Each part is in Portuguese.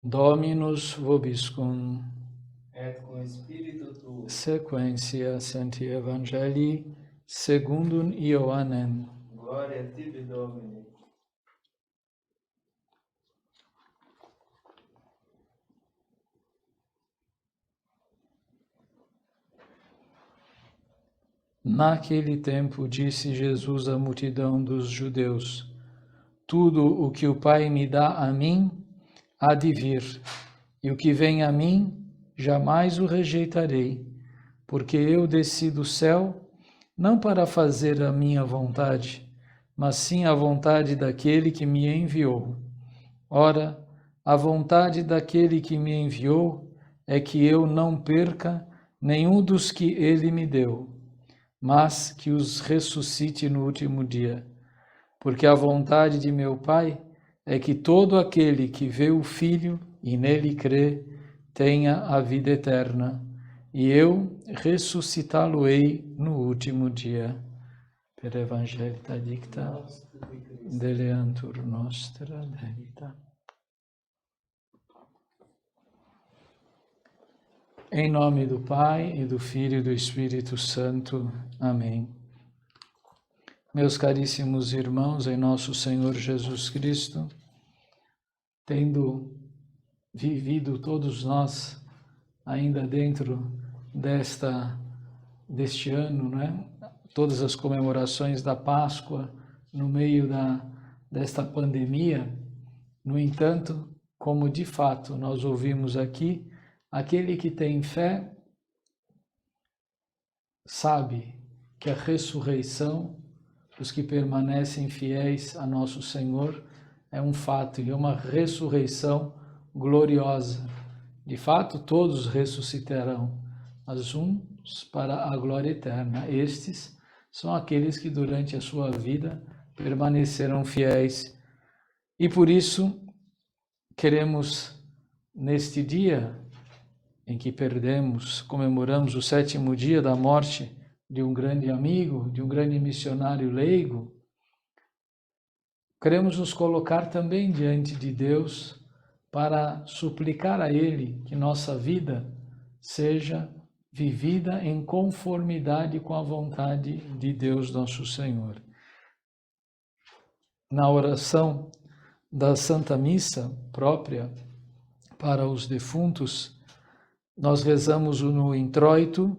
Dominus vobiscum. Et cum spiritu tuo. Sequentia Sancti Evangelii secundum Ioannem. Gloria tibi, Domine. Naquele tempo disse Jesus à multidão dos judeus: Tudo o que o Pai me dá a mim há de vir, e o que vem a mim jamais o rejeitarei, porque eu desci do céu não para fazer a minha vontade, mas sim a vontade daquele que me enviou. Ora, a vontade daquele que me enviou é que eu não perca nenhum dos que ele me deu, mas que os ressuscite no último dia. Porque a vontade de meu Pai é que todo aquele que vê o Filho e nele crê tenha a vida eterna, e eu ressuscitá-lo-ei no último dia. Per Evangelii dicta, deleantur nostra debita. Em nome do Pai, e do Filho e do Espírito Santo. Amém. Meus caríssimos irmãos, em nosso Senhor Jesus Cristo, tendo vivido todos nós ainda dentro deste ano, né? Todas as comemorações da Páscoa no meio desta pandemia, no entanto, como de fato nós ouvimos aqui, aquele que tem fé sabe que a ressurreição dos que permanecem fiéis a nosso Senhor é um fato e é uma ressurreição gloriosa. De fato, todos ressuscitarão, mas uns para a glória eterna. Estes são aqueles que durante a sua vida permaneceram fiéis. E por isso, queremos, neste dia em que comemoramos o 7º dia da morte de um grande amigo, de um grande missionário leigo, queremos nos colocar também diante de Deus para suplicar a Ele que nossa vida seja vivida em conformidade com a vontade de Deus nosso Senhor. Na oração da Santa Missa própria para os defuntos, nós rezamos no introito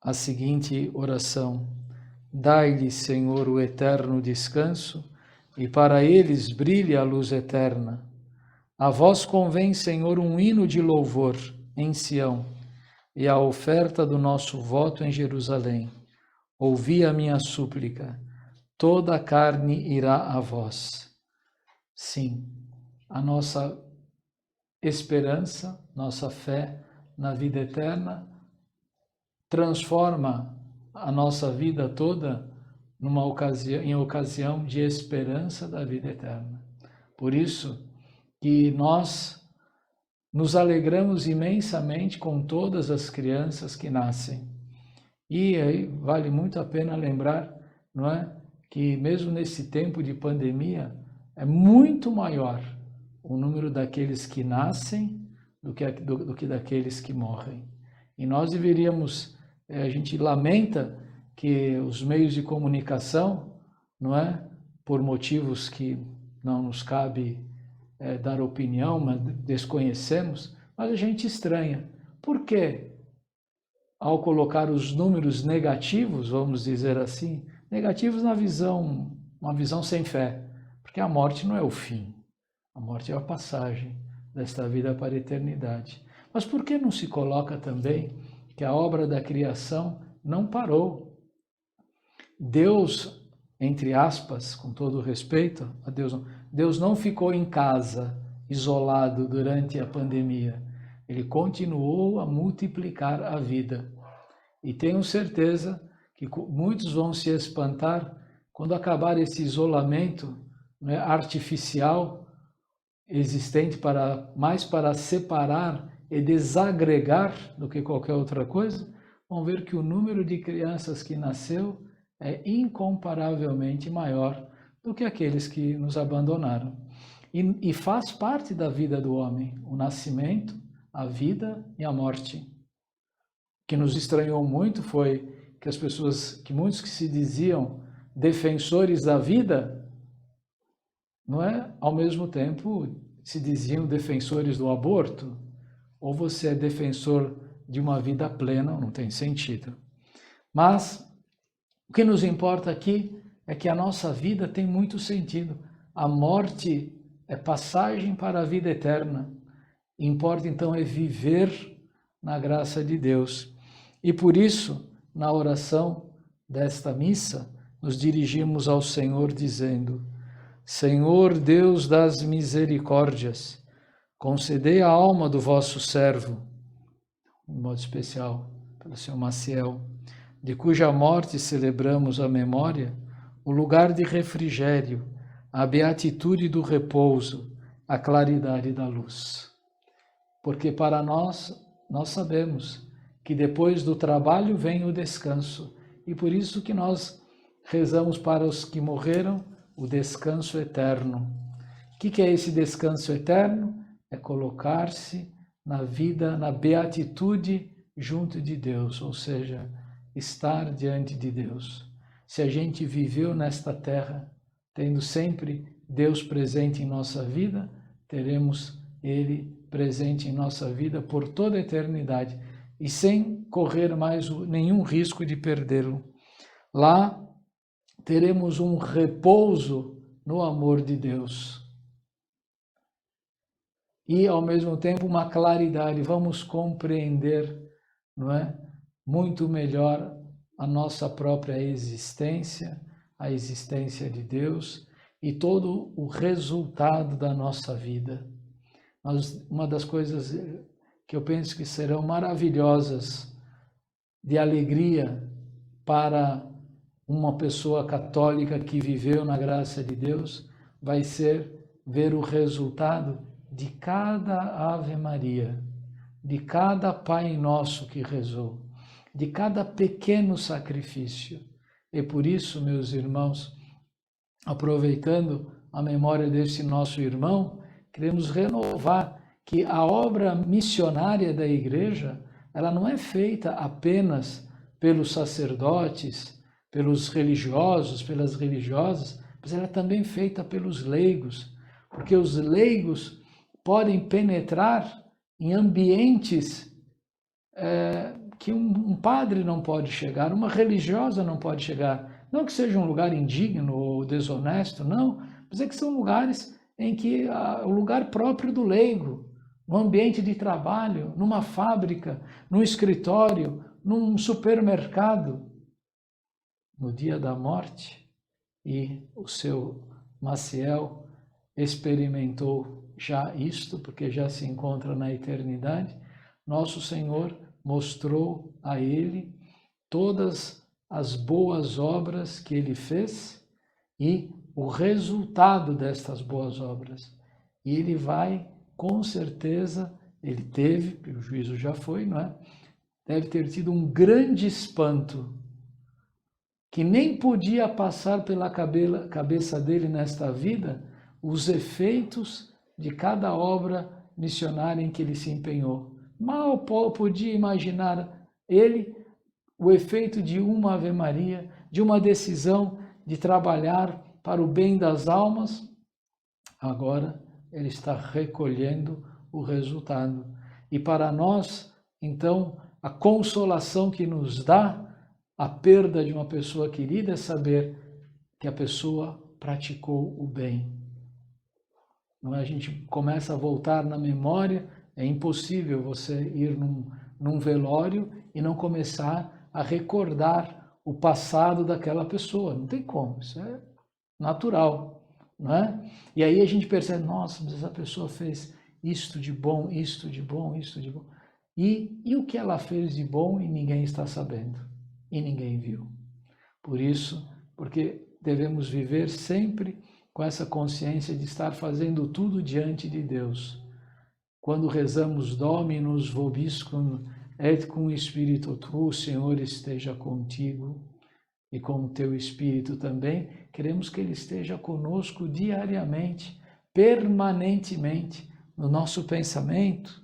a seguinte oração: Dai-lhe, Senhor, o eterno descanso, e para eles brilhe a luz eterna. A vós convém, Senhor, um hino de louvor em Sião, e a oferta do nosso voto em Jerusalém. Ouvi a minha súplica, toda a carne irá a vós. Sim, a nossa esperança, nossa fé na vida eterna transforma a nossa vida toda em ocasião de esperança da vida eterna. Por isso que nós nos alegramos imensamente com todas as crianças que nascem. E aí vale muito a pena lembrar, não é, que mesmo nesse tempo de pandemia é muito maior o número daqueles que nascem do que daqueles que morrem. E nós deveríamos, a gente lamenta que os meios de comunicação, não é, por motivos que não nos cabe dar opinião, mas desconhecemos, mas a gente estranha. Por quê? Ao colocar os números negativos, vamos dizer assim, negativos uma visão sem fé, porque a morte não é o fim. A morte é a passagem desta vida para a eternidade. Mas por que não se coloca também que a obra da criação não parou? Deus, entre aspas, com todo respeito a Deus não ficou em casa, isolado durante a pandemia. Ele continuou a multiplicar a vida. E tenho certeza que muitos vão se espantar quando acabar esse isolamento, né, artificial, existente mais para separar e desagregar do que qualquer outra coisa, vão ver que o número de crianças que nasceu é incomparavelmente maior do que aqueles que nos abandonaram. e faz parte da vida do homem, o nascimento, a vida e a morte. O que nos estranhou muito foi que muitos que se diziam defensores da vida, não é? Ao mesmo tempo se diziam defensores do aborto. Ou você é defensor de uma vida plena, não tem sentido. Mas o que nos importa aqui é que a nossa vida tem muito sentido. A morte é passagem para a vida eterna. Importa então é viver na graça de Deus. E por isso, na oração desta missa, nos dirigimos ao Senhor dizendo: Senhor Deus das misericórdias, concedei à alma do vosso servo, em modo especial pelo Senhor Maciel, de cuja morte celebramos a memória, o lugar de refrigério, a beatitude do repouso, a claridade da luz. Porque para nós sabemos que depois do trabalho vem o descanso, e por isso que nós rezamos para os que morreram o descanso eterno. O que é esse descanso eterno? É colocar-se na vida, na beatitude junto de Deus, ou seja, estar diante de Deus. Se a gente viveu nesta terra, tendo sempre Deus presente em nossa vida, teremos Ele presente em nossa vida por toda a eternidade e sem correr mais nenhum risco de perdê-lo. Lá teremos um repouso no amor de Deus. E, ao mesmo tempo, uma claridade. Vamos compreender, não é, muito melhor a nossa própria existência, a existência de Deus e todo o resultado da nossa vida. Uma das coisas que eu penso que serão maravilhosas de alegria para uma pessoa católica que viveu na graça de Deus vai ser ver o resultado de cada Ave Maria, de cada Pai Nosso que rezou, de cada pequeno sacrifício. E por isso, meus irmãos, aproveitando a memória desse nosso irmão, queremos renovar que a obra missionária da Igreja, ela não é feita apenas pelos sacerdotes, pelos religiosos, pelas religiosas, mas ela é também feita pelos leigos, porque os leigos podem penetrar em ambientes que um padre não pode chegar, uma religiosa não pode chegar. Não que seja um lugar indigno ou desonesto, não, mas é que são lugares em que o lugar próprio do leigo, no ambiente de trabalho, numa fábrica, num escritório, num supermercado, no dia da morte, e o seu Maciel experimentou já isto, porque já se encontra na eternidade. Nosso Senhor mostrou a ele todas as boas obras que ele fez e o resultado destas boas obras. E ele vai, com certeza, ele teve, o juízo já foi, não é? Deve ter tido um grande espanto, que nem podia passar pela cabeça dele nesta vida os efeitos de cada obra missionária em que ele se empenhou. Mal podia imaginar ele o efeito de uma Ave Maria, de uma decisão de trabalhar para o bem das almas. Agora ele está recolhendo o resultado. E para nós, então, a consolação que nos dá a perda de uma pessoa querida é saber que a pessoa praticou o bem. Não é? A gente começa a voltar na memória, é impossível você ir num velório e não começar a recordar o passado daquela pessoa. Não tem como, isso é natural, não é? E aí a gente percebe, nossa, mas essa pessoa fez isto de bom, isto de bom, isto de bom. E o que ela fez de bom e ninguém está sabendo, e ninguém viu. Por isso, porque devemos viver sempre com essa consciência de estar fazendo tudo diante de Deus. Quando rezamos Dominus vobiscum et cum spiritu tuo, o Senhor esteja contigo e com o teu espírito também, queremos que Ele esteja conosco diariamente permanentemente no nosso pensamento,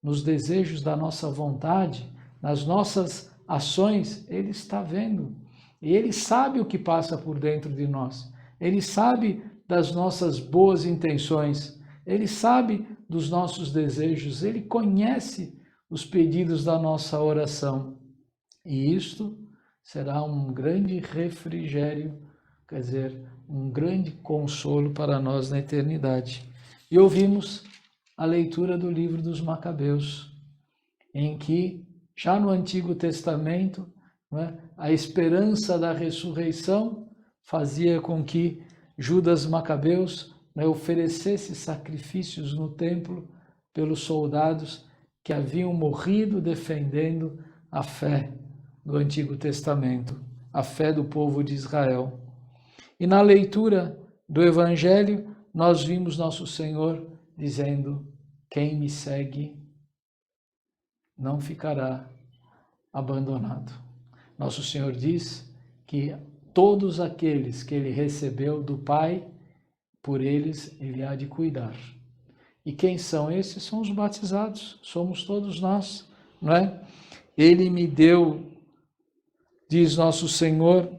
nos desejos da nossa vontade, nas nossas ações, Ele está vendo. E Ele sabe o que passa por dentro de nós. Ele sabe das nossas boas intenções. Ele sabe dos nossos desejos. Ele conhece os pedidos da nossa oração. E isto será um grande refrigério, quer dizer, um grande consolo para nós na eternidade. E ouvimos a leitura do livro dos Macabeus, em que, já no Antigo Testamento, a esperança da ressurreição fazia com que Judas Macabeus oferecesse sacrifícios no templo pelos soldados que haviam morrido defendendo a fé do Antigo Testamento, a fé do povo de Israel. E na leitura do Evangelho, nós vimos nosso Senhor dizendo: quem me segue não ficará abandonado. Nosso Senhor diz que todos aqueles que Ele recebeu do Pai, por eles Ele há de cuidar. E quem são esses? São os batizados, somos todos nós, não é? Ele me deu, diz nosso Senhor,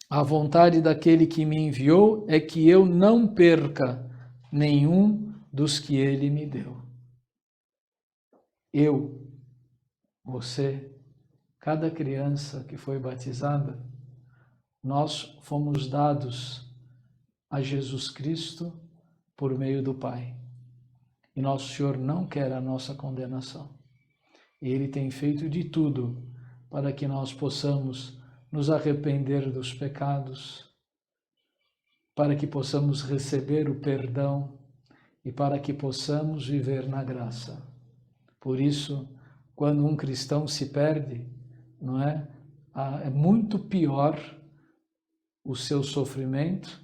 a vontade daquele que me enviou é que eu não perca nenhum dos que Ele me deu. Eu, você, cada criança que foi batizada, nós fomos dados a Jesus Cristo por meio do Pai. E nosso Senhor não quer a nossa condenação. Ele tem feito de tudo para que nós possamos nos arrepender dos pecados, para que possamos receber o perdão e para que possamos viver na graça. Por isso, quando um cristão se perde, não é? É muito pior o seu sofrimento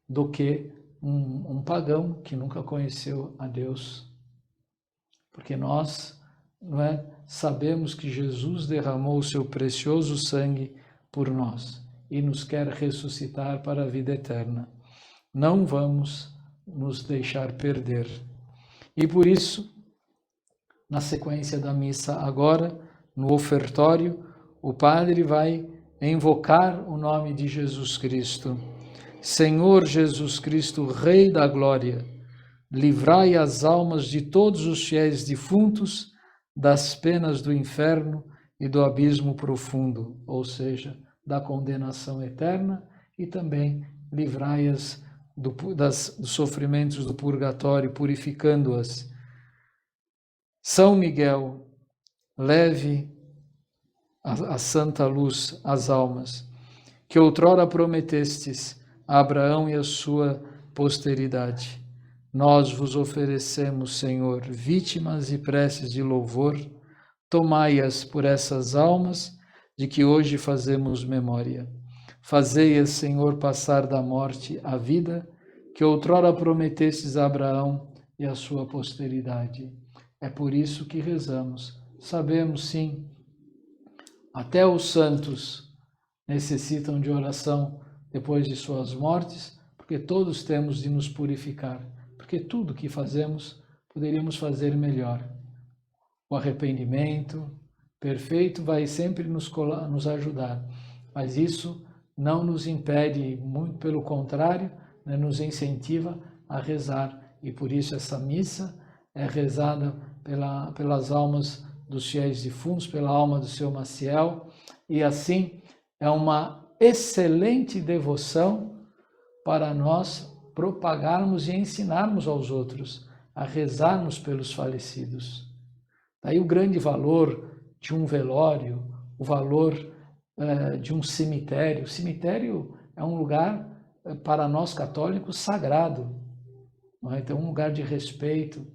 do que um pagão que nunca conheceu a Deus. Porque nós, não é, sabemos que Jesus derramou o seu precioso sangue por nós e nos quer ressuscitar para a vida eterna. Não vamos nos deixar perder. E por isso, na sequência da missa agora, no ofertório, o padre vai invocar o nome de Jesus Cristo. Senhor Jesus Cristo, Rei da Glória, livrai as almas de todos os fiéis defuntos das penas do inferno e do abismo profundo, ou seja, da condenação eterna, e também livrai-as dos sofrimentos do purgatório, purificando-as. São Miguel, leve a santa luz às almas, que outrora prometestes a Abraão e a sua posteridade. Nós vos oferecemos, Senhor, vítimas e preces de louvor, tomai-as por essas almas de que hoje fazemos memória. Fazei-as, Senhor, passar da morte à vida, que outrora prometestes a Abraão e a sua posteridade. É por isso que rezamos. Sabemos, sim, até os santos necessitam de oração depois de suas mortes, porque todos temos de nos purificar, porque tudo que fazemos poderíamos fazer melhor. O arrependimento perfeito vai sempre nos ajudar, mas isso não nos impede, muito pelo contrário, nos incentiva a rezar, e por isso essa missa é rezada pelas almas dos fiéis defuntos, pela alma do seu Maciel, e assim é uma excelente devoção para nós propagarmos e ensinarmos aos outros a rezarmos pelos falecidos. Daí o grande valor de um velório, o valor de um cemitério. O cemitério é um lugar, para nós católicos, sagrado, não é? Então, um lugar de respeito.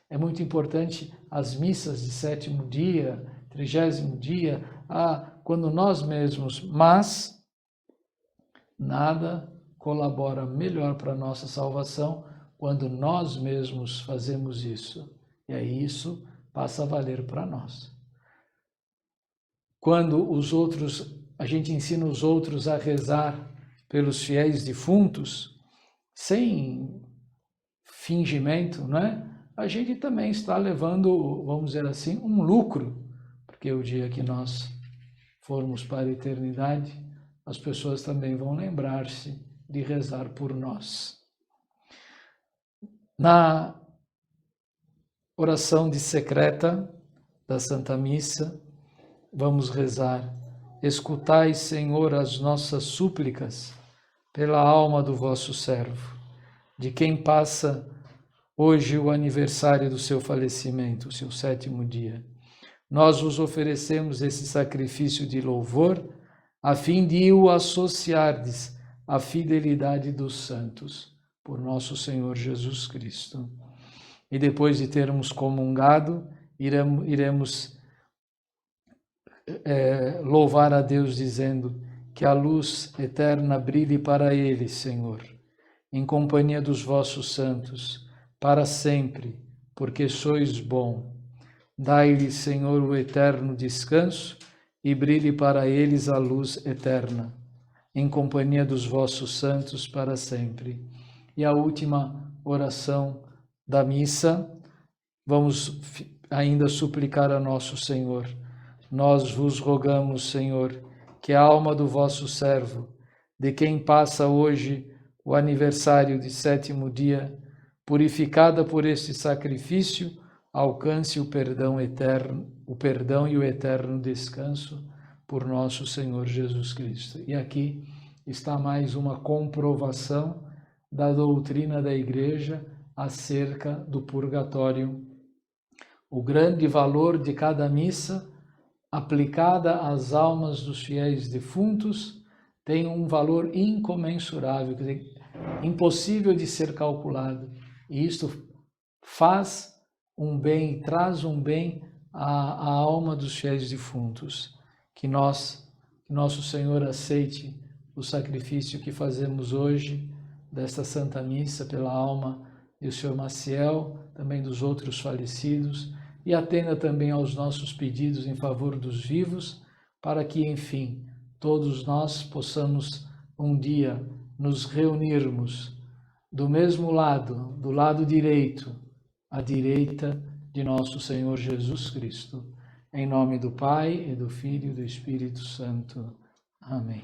É muito importante as missas de 7º dia, 30º dia, quando nós mesmos, mas nada colabora melhor para a nossa salvação quando nós mesmos fazemos isso. E aí isso passa a valer para nós. Quando a gente ensina os outros a rezar pelos fiéis defuntos, sem fingimento, não é? A gente também está levando, vamos dizer assim, um lucro, porque o dia que nós formos para a eternidade, as pessoas também vão lembrar-se de rezar por nós. Na oração de secreta da Santa Missa, vamos rezar: escutai, Senhor, as nossas súplicas pela alma do vosso servo, de quem passa hoje o aniversário do seu falecimento, o seu 7º dia. Nós vos oferecemos esse sacrifício de louvor, a fim de o associardes à fidelidade dos santos, por nosso Senhor Jesus Cristo. E depois de termos comungado, iremos louvar a Deus dizendo: que a luz eterna brilhe para ele, Senhor, em companhia dos vossos santos, para sempre, porque sois bom. Dai-lhe, Senhor, o eterno descanso e brilhe para eles a luz eterna, em companhia dos vossos santos para sempre. E a última oração da missa, vamos ainda suplicar a nosso Senhor. Nós vos rogamos, Senhor, que a alma do vosso servo, de quem passa hoje o aniversário de 7º dia, purificada por este sacrifício, alcance o perdão eterno, o perdão e o eterno descanso por nosso Senhor Jesus Cristo. E aqui está mais uma comprovação da doutrina da Igreja acerca do purgatório. O grande valor de cada missa aplicada às almas dos fiéis defuntos tem um valor incomensurável, quer dizer, impossível de ser calculado. E isto faz um bem, traz um bem à alma dos fiéis defuntos. Que nosso Senhor aceite o sacrifício que fazemos hoje desta Santa Missa pela alma do Senhor Maciel, também dos outros falecidos, e atenda também aos nossos pedidos em favor dos vivos, para que, enfim, todos nós possamos um dia nos reunirmos do mesmo lado, do lado direito, à direita de nosso Senhor Jesus Cristo. Em nome do Pai, e do Filho e do Espírito Santo. Amém.